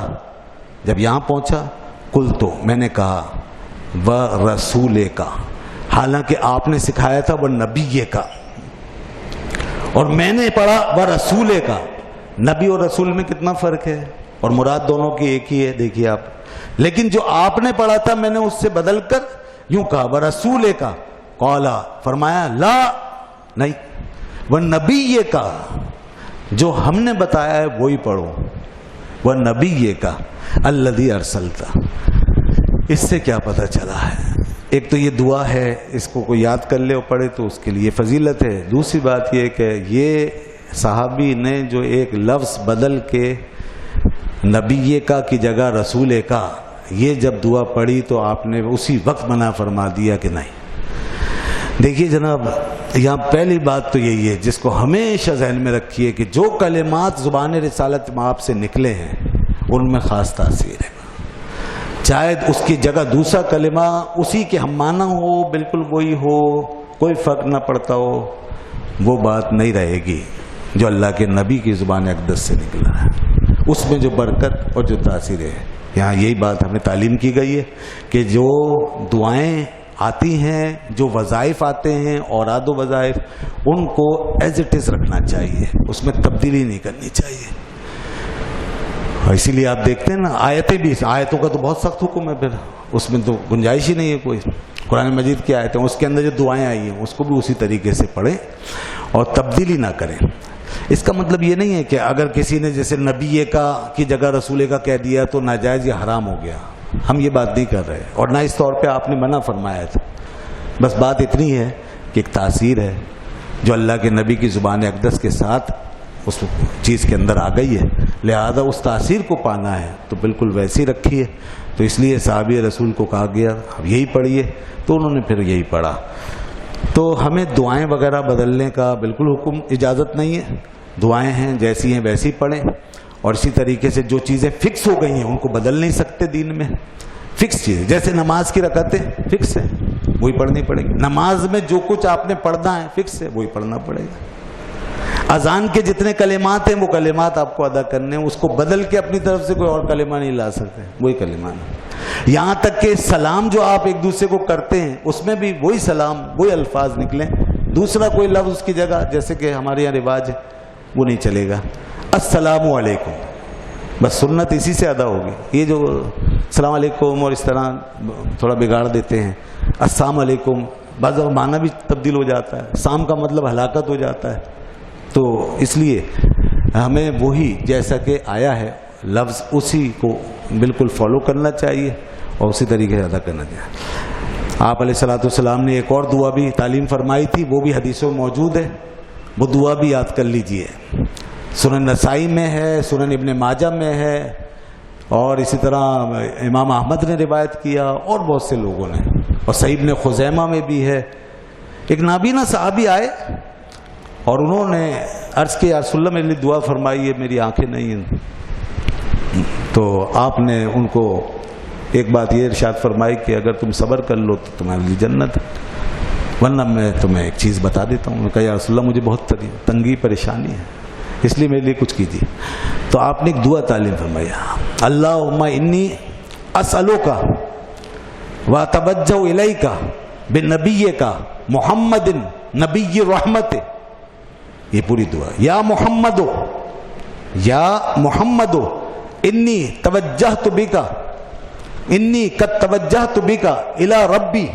جب یہاں پہنچا، قلت، میں نے کہا ورسولک، حالانکہ آپ نے سکھایا تھا ونبی کا، اور میں نے پڑھا ورسولک۔ نبی اور رسول میں کتنا فرق ہے، اور مراد دونوں کی ایک ہی ہے، دیکھیے آپ، لیکن جو آپ نے پڑھا تھا میں نے اس سے بدل کر یوں کہا ورسولک، قالا، فرمایا لا، نہیں، ونبی کا، جو ہم نے بتایا ہے وہی پڑھو، ونبی کا الذی ارسلتا۔ اس سے کیا پتہ چلا ہے؟ ایک تو یہ دعا ہے، اس کو کوئی یاد کر لے اور پڑھے تو اس کے لیے فضیلت ہے۔ دوسری بات یہ کہ یہ صحابی نے جو ایک لفظ بدل کے نبی کا کی جگہ رسول کا، یہ جب دعا پڑھی تو آپ نے اسی وقت منع فرما دیا کہ نہیں۔ دیکھیے جناب، یہاں پہلی بات تو یہی ہے جس کو ہمیشہ ذہن میں رکھیے کہ جو کلمات زبان رسالت میں آپ سے نکلے ہیں ان میں خاص تاثیر ہے، چاہے اس کی جگہ دوسرا کلمہ اسی کے ہم معنی ہو، بالکل وہی ہو، کوئی فرق نہ پڑتا ہو، وہ بات نہیں رہے گی جو اللہ کے نبی کی زبان اقدس سے نکلا ہے، اس میں جو برکت اور جو تاثیر ہے۔ یہاں یہی بات ہمیں تعلیم کی گئی ہے کہ جو دعائیں آتی ہیں، جو وظائف آتے ہیں، اوراد و وظائف، ان کو ایز اٹ از رکھنا چاہیے، اس میں تبدیلی نہیں کرنی چاہیے۔ اور اسی لیے آپ دیکھتے ہیں نا، آیتیں بھی، آیتوں کا تو بہت سخت حکم ہے، پھر اس میں تو گنجائش ہی نہیں ہے کوئی۔ قرآن مجید کی آیتیں، اس کے اندر جو دعائیں آئی ہیں اس کو بھی اسی طریقے سے پڑھیں اور تبدیلی نہ کریں۔ اس کا مطلب یہ نہیں ہے کہ اگر کسی نے جیسے نبی کا کی جگہ رسول کا کہہ دیا تو ناجائز یا حرام ہو گیا، ہم یہ بات نہیں کر رہے، اور نہ اس طور پہ آپ نے منع فرمایا تھا۔ بس بات اتنی ہے کہ ایک تاثیر ہے جو اللہ کے نبی کی زبان اقدس کے ساتھ اس چیز کے اندر آ گئی ہے، لہذا اس تاثیر کو پانا ہے تو بالکل ویسی رکھیے۔ تو اس لیے صحابی رسول کو کہا گیا اب یہی پڑھیے، تو انہوں نے پھر یہی پڑھا۔ تو ہمیں دعائیں وغیرہ بدلنے کا بالکل حکم اجازت نہیں ہے، دعائیں ہیں جیسی ہیں ویسی پڑھیں، اور اسی طریقے سے جو چیزیں فکس ہو گئی ہیں ان کو بدل نہیں سکتے دین میں، فکس چیز، جیسے نماز کی رکعتیں فکس ہیں وہی پڑھنی پڑے گی، نماز میں جو کچھ آپ نے پڑھنا ہے فکس ہے وہی پڑھنا پڑے گا، اذان کے جتنے کلمات ہیں وہ کلمات آپ کو ادا کرنے ہیں، اس کو بدل کے اپنی طرف سے کوئی اور کلمہ نہیں لا سکتے، وہی کلمہ نہیں۔ یہاں تک کہ سلام جو آپ ایک دوسرے کو کرتے ہیں اس میں بھی وہی سلام، وہی الفاظ نکلیں، دوسرا کوئی لفظ اس کی جگہ، جیسے کہ ہمارے یہاں رواج ہے وہ نہیں چلے گا، السلام علیکم، بس سنت اسی سے ادا ہوگی۔ یہ جو السلام علیکم اور اس طرح تھوڑا بگاڑ دیتے ہیں، السلام علیکم بعض معنی بھی تبدیل ہو جاتا ہے، سام کا مطلب ہلاکت ہو جاتا ہے، تو اس لیے ہمیں وہی جیسا کہ آیا ہے لفظ اسی کو بالکل فالو کرنا چاہیے اور اسی طریقے سے ادا کرنا چاہیے۔ آپ علیہ الصلوۃ والسلام نے ایک اور دعا بھی تعلیم فرمائی تھی، وہ بھی حدیثوں میں موجود ہے، وہ دعا بھی یاد کر لیجئے، سنن نسائی میں ہے، سنن ابن ماجہ میں ہے، اور اسی طرح امام احمد نے روایت کیا اور بہت سے لوگوں نے، اور صحیح ابن خزیمہ میں بھی ہے۔ ایک نابینا صحابی آئے اور انہوں نے عرض کیا یا رسول اللہ میرے لیے دعا فرمائیے، میری آنکھیں نہیں ہیں، تو آپ نے ان کو ایک بات یہ ارشاد فرمائی کہ اگر تم صبر کر لو تو تمہارے لیے جنت ہے، ورنہ میں تمہیں ایک چیز بتا دیتا ہوں۔ کہا یا رسول اللہ مجھے بہت تنگی پریشانی ہے، اس لیے میرے لیے کچھ کیجیے۔ تو آپ نے ایک دعا تعلیم فرمایا، اللہم انی اسألوک واتوجہ الیک بنبیک محمد نبی الرحمت، یہ پوری دعا، یا محمد یا محمد انی توجہت بک انی قد توجہت بک الی ربی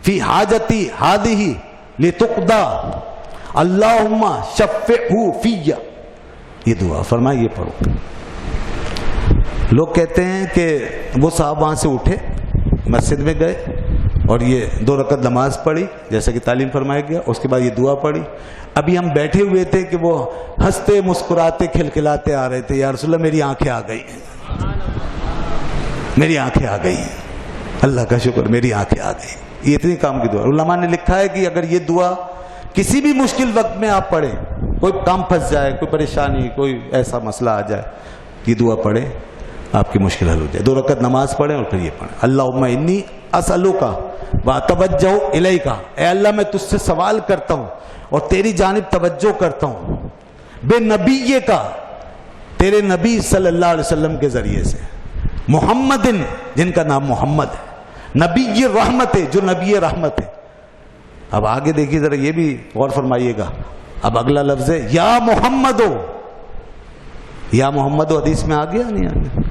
فی حاجتی ہذہ لتقضی اللہم شفعہ فی. یہ دعا فرمائے یہ پڑھو. لوگ کہتے ہیں کہ وہ صاحب وہاں سے اٹھے مسجد میں گئے اور یہ 2 رکعت نماز پڑھی جیسا کہ تعلیم فرمایا گیا, اس کے بعد یہ دعا پڑھی. ابھی ہم بیٹھے ہوئے تھے کہ وہ ہنستے مسکراتے کھلکھلاتے آ رہے تھے, یا رسول اللہ میری آنکھیں آ گئی, میری آنکھیں آ گئی, اللہ کا شکر میری آنکھیں آ گئی. یہ اتنی کام کی دعا. علماء نے لکھا ہے کہ اگر یہ دعا کسی بھی مشکل وقت میں آپ پڑھیں, کوئی کام پھنس جائے, کوئی پریشانی, کوئی ایسا مسئلہ آ جائے, یہ دعا پڑھیں آپ کی مشکل حل ہو جائے. 2 رکعت نماز پڑھیں اور پھر یہ پڑھیں اللہم انی اسألک واتوجہ الیک, اے اللہ میں تجھ سے سوال کرتا ہوں اور تیری جانب توجہ کرتا ہوں, بے نبی کا, تیرے نبی صلی اللہ علیہ وسلم کے ذریعے سے, محمد جن کا نام محمد ہے, نبی رحمت ہے جو نبی رحمت ہے. اب آگے دیکھیے ذرا, یہ بھی غور فرمائیے گا. اب اگلا لفظ ہے یا محمد ہو. یا محمد ہو حدیث میں آ گیا نہیں آ گیا؟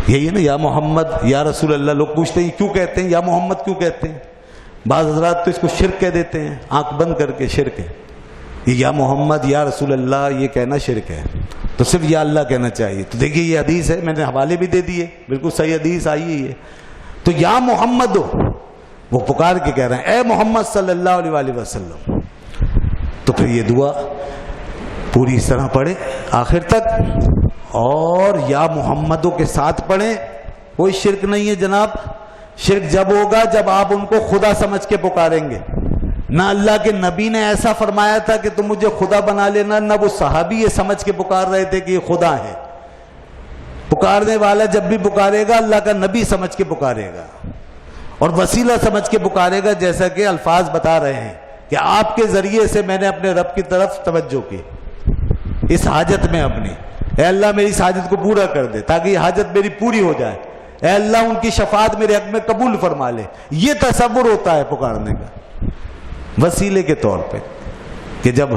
یہی ہے نا یا محمد یا رسول اللہ. لوگ پوچھتے ہیں کیوں کہتے ہیں یا محمد کیوں کہتے ہیں؟ بعض حضرات تو اس کو شرک کہہ دیتے ہیں, آنکھ بند کر کے شرک ہے. یہ یا محمد یا رسول اللہ یہ کہنا شرک ہے, تو صرف یا اللہ کہنا چاہیے. تو دیکھیے یہ حدیث ہے, میں نے حوالے بھی دے دیے, بالکل صحیح حدیث آئی ہے. تو یا محمد ہو, وہ پکار کے کہہ رہے ہیں اے محمد صلی اللہ علیہ وآلہ وسلم. تو پھر یہ دعا پوری اس طرح پڑھیں آخر تک, اور یا محمدوں کے ساتھ پڑھیں. کوئی شرک نہیں ہے جناب. شرک جب ہوگا جب آپ ان کو خدا سمجھ کے پکاریں گے. نہ اللہ کے نبی نے ایسا فرمایا تھا کہ تم مجھے خدا بنا لینا, نہ وہ صحابی یہ سمجھ کے پکار رہے تھے کہ یہ خدا ہے. پکارنے والا جب بھی پکارے گا اللہ کا نبی سمجھ کے پکارے گا اور وسیلہ سمجھ کے پکارے گا, جیسا کہ الفاظ بتا رہے ہیں کہ آپ کے ذریعے سے میں نے اپنے رب کی طرف توجہ کی اس حاجت میں اپنی. اے اللہ میری اس حاجت کو پورا کر دے تاکہ یہ حاجت میری پوری ہو جائے. اے اللہ ان کی شفاعت میرے حق میں قبول فرما لے. یہ تصور ہوتا ہے پکارنے کا وسیلے کے طور پہ, کہ جب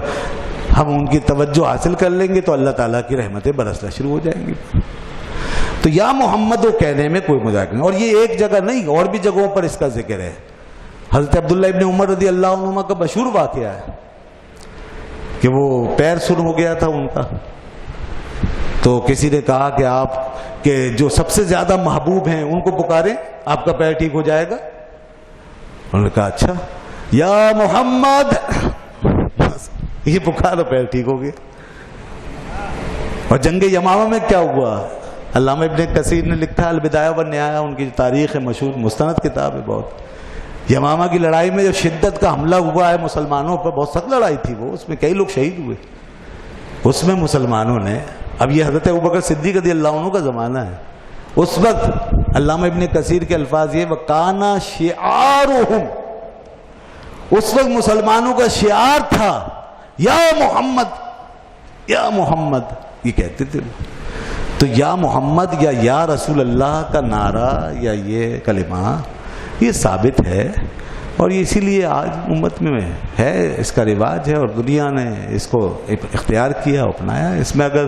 ہم ان کی توجہ حاصل کر لیں گے تو اللہ تعالیٰ کی رحمتیں برسنا شروع ہو جائیں گی. تو یا محمد وہ کہنے میں کوئی مذاق نہیں. اور یہ ایک جگہ نہیں, اور بھی جگہوں پر اس کا ذکر ہے. حضرت عبداللہ ابن عمر رضی اللہ عنہما کا مشہور واقعہ ہے کہ وہ پیر سن ہو گیا تھا ان کا. تو کسی نے کہا کہ آپ کے جو سب سے زیادہ محبوب ہیں ان کو پکاریں, آپ کا پیر ٹھیک ہو جائے گا. انہوں نے کہا اچھا یا محمد, یہ پکارو پیر ٹھیک ہو گیا. اور جنگ یمامہ میں کیا ہوا؟ علامہ ابن کثیر نے لکھا البدایہ والنہایہ, ان کی تاریخ ہے مشہور, مستند کتاب ہے بہت. یمامہ کی لڑائی میں جو شدت کا حملہ ہوا ہے مسلمانوں پر, بہت سخت لڑائی تھی وہ, اس میں کئی لوگ شہید ہوئے. اس میں مسلمانوں نے, اب یہ حضرت ابوبکر صدیق رضی اللہ عنہ کا زمانہ ہے, اس وقت علامہ ابن کثیر کے الفاظ یہ وَكَانَ شِعَارُهُمْ, اس وقت مسلمانوں کا شعار تھا یا محمد یا محمد, یہ کہتے تھے. تو یا محمد یا رسول اللہ کا نعرہ یا یہ کلمہ یہ ثابت ہے, اور یہ اسی لیے آج امت میں ہے, اس کا رواج ہے, اور دنیا نے اس کو اختیار کیا, اپنایا. اس میں اگر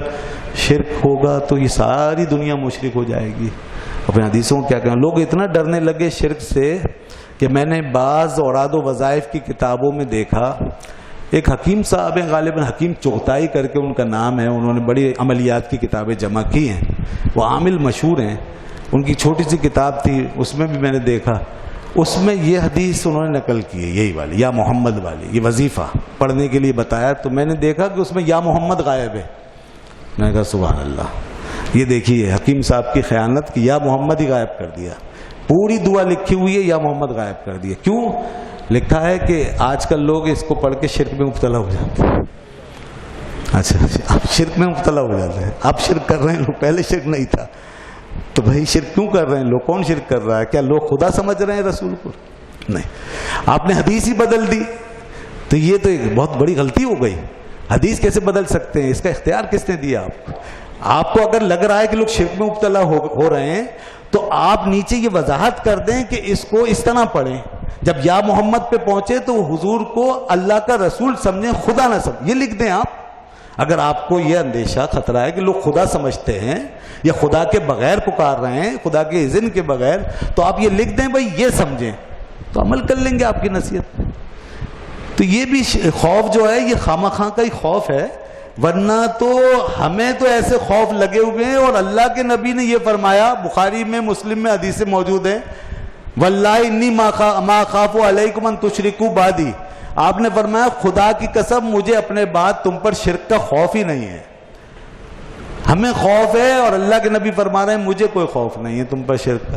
شرک ہوگا تو یہ ساری دنیا مشرک ہو جائے گی. اپنے حدیثوں کو کیا کہیں, لوگ اتنا ڈرنے لگے شرک سے کہ میں نے بعض اوراد و وظائف کی کتابوں میں دیکھا, ایک حکیم صاحب ہیں غالباً حکیم چغتائی کر کے ان کا نام ہے, انہوں نے بڑی عملیات کی کتابیں جمع کی ہیں, وہ عامل مشہور ہیں. ان کی چھوٹی سی کتاب تھی, اس میں بھی میں نے دیکھا, اس میں یہ حدیث انہوں نے نقل کی ہے, یہی والی یا محمد والی, یہ وظیفہ پڑھنے کے لیے بتایا. تو میں نے دیکھا کہ اس میں یا محمد غائب ہے. میں نے کہا سبحان اللہ, یہ دیکھیے حکیم صاحب کی خیانت کی, یا محمد ہی غائب کر دیا. پوری دعا لکھی ہوئی ہے یا محمد غائب کر دیا. کیوں لکھا ہے کہ آج کل لوگ اس کو پڑھ کے شرک میں مبتلا ہو جاتے ہیں. اچھا آپ شرک میں مبتلا ہو جاتے ہیں, آپ شرک کر رہے ہیں, لوگ پہلے شرک نہیں تھا. تو بھائی شرک کیوں کر رہے ہیں لوگ؟ کون شرک کر رہا ہے؟ کیا لوگ خدا سمجھ رہے ہیں رسول کو؟ نہیں, آپ نے حدیث ہی بدل دی. تو یہ تو ایک بہت بڑی غلطی ہو گئی. حدیث کیسے بدل سکتے ہیں؟ اس کا اختیار کس نے دیا آپ کو؟ آپ کو اگر لگ رہا ہے کہ لوگ شرک میں مبتلا ہو رہے ہیں تو آپ نیچے یہ وضاحت کر دیں کہ اس کو اس طرح پڑھیں. جب یا محمد پہ پہنچے تو حضور کو اللہ کا رسول سمجھیں, خدا نہ سمجھیں, یہ لکھ دیں آپ. اگر آپ کو یہ اندیشہ خطرہ ہے کہ لوگ خدا سمجھتے ہیں یا خدا کے بغیر پکار رہے ہیں، خدا کے اذن کے بغیر، تو آپ یہ لکھ دیں بھائی یہ سمجھیں، تو عمل کر لیں گے آپ کی نصیحت۔ تو یہ بھی خوف جو ہے یہ خامخواہ کا ہی خوف ہے، ورنہ تو ہمیں تو ایسے خوف لگے ہوئے ہیں، اور اللہ کے نبی نے یہ فرمایا، بخاری میں مسلم میں حدیث موجود ہے، واللہ انی ما خاف علیکم ان تشرکوا بعدی، آپ نے فرمایا خدا کی قسم مجھے اپنے بعد تم پر شرک کا خوف ہی نہیں ہے۔ ہمیں خوف ہے اور اللہ کے نبی فرما رہے ہیں مجھے کوئی خوف نہیں ہے تم پر شرک کا،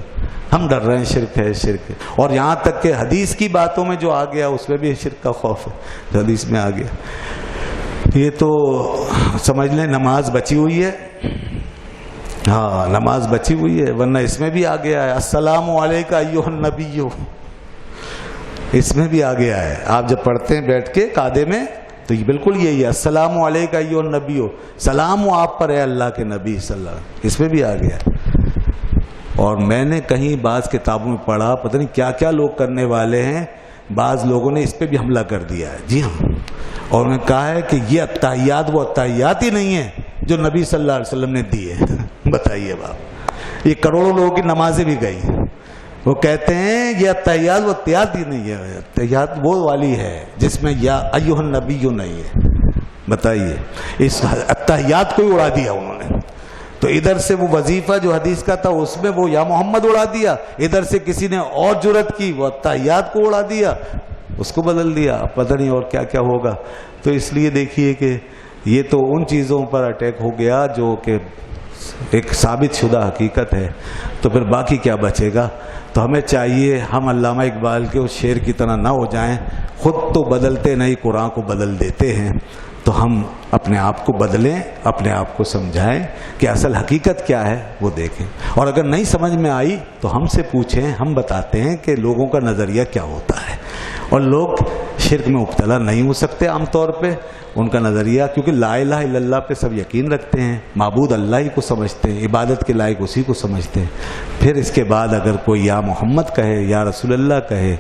ہم ڈر رہے ہیں شرک ہے شرک ہے، اور یہاں تک کہ حدیث کی باتوں میں جو آ گیا اس میں بھی شرک کا خوف ہے، جو حدیث میں آ گیا۔ یہ تو سمجھ لیں نماز بچی ہوئی ہے، ہاں نماز بچی ہوئی ہے، ورنہ اس میں بھی آ گیا ہے السلام علیکہ ایھا النبی، اس میں بھی آ گیا ہے۔ آپ جب پڑھتے ہیں بیٹھ کے قعدے میں تو یہ بالکل یہی ہے، السلام علیکہ ایھا النبی، سلام ہو آپ پر ہے اللہ کے نبی صلی اللہ علیہ وسلم، اس میں بھی آ گیا ہے۔ اور میں نے کہیں بعض کتابوں میں پڑھا، پتہ نہیں کیا کیا لوگ کرنے والے ہیں، بعض لوگوں نے اس پہ بھی حملہ کر دیا ہے، جی ہاں، اور انہوں نے کہا ہے کہ یہ اتحیات وہ اتحیات ہی نہیں ہیں جو نبی صلی اللہ علیہ وسلم نے دیے۔ بتائیے باپ، یہ کروڑوں لوگوں کی نمازیں بھی گئی، وہ کہتے ہیں یہ اتحیات وہ اتحیات ہی نہیں ہے، اتحیات وہ والی ہے جس میں یا ایھا النبی نہیں ہے۔ بتائیے، اس اتحیات کو ہی اڑا دیا انہوں نے۔ تو ادھر سے وہ وظیفہ جو حدیث کا تھا اس میں وہ یا محمد اڑا دیا، ادھر سے کسی نے اور جرت کی وہ اتحیات کو اڑا دیا، اس کو بدل دیا، پتہ نہیں اور کیا کیا ہوگا۔ تو اس لیے دیکھیے کہ یہ تو ان چیزوں پر اٹیک ہو گیا جو کہ ایک ثابت شدہ حقیقت ہے، تو پھر باقی کیا بچے گا؟ تو ہمیں چاہیے ہم علامہ اقبال کے اس شعر کی طرح نہ ہو جائیں، خود تو بدلتے نہیں قرآن کو بدل دیتے ہیں، تو ہم اپنے آپ کو بدلیں، اپنے آپ کو سمجھائیں کہ اصل حقیقت کیا ہے وہ دیکھیں، اور اگر نہیں سمجھ میں آئی تو ہم سے پوچھیں، ہم بتاتے ہیں کہ لوگوں کا نظریہ کیا ہوتا ہے۔ اور لوگ شرک میں مبتلا نہیں ہو سکتے عام طور پہ، ان کا نظریہ کیونکہ لا الہ الا اللہ پہ سب یقین رکھتے ہیں، معبود اللہ ہی کو سمجھتے ہیں، عبادت کے لائق اسی کو سمجھتے ہیں۔ پھر اس کے بعد اگر کوئی یا محمد کہے یا رسول اللہ کہے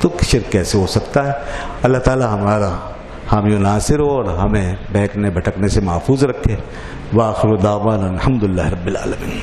تو شرک کیسے ہو سکتا ہے؟ اللہ تعالی ہمارا حامی و ناصر ہو اور ہمیں بہکنے بھٹکنے سے محفوظ رکھے۔ وآخر دعوانا الحمدللہ رب العالمین۔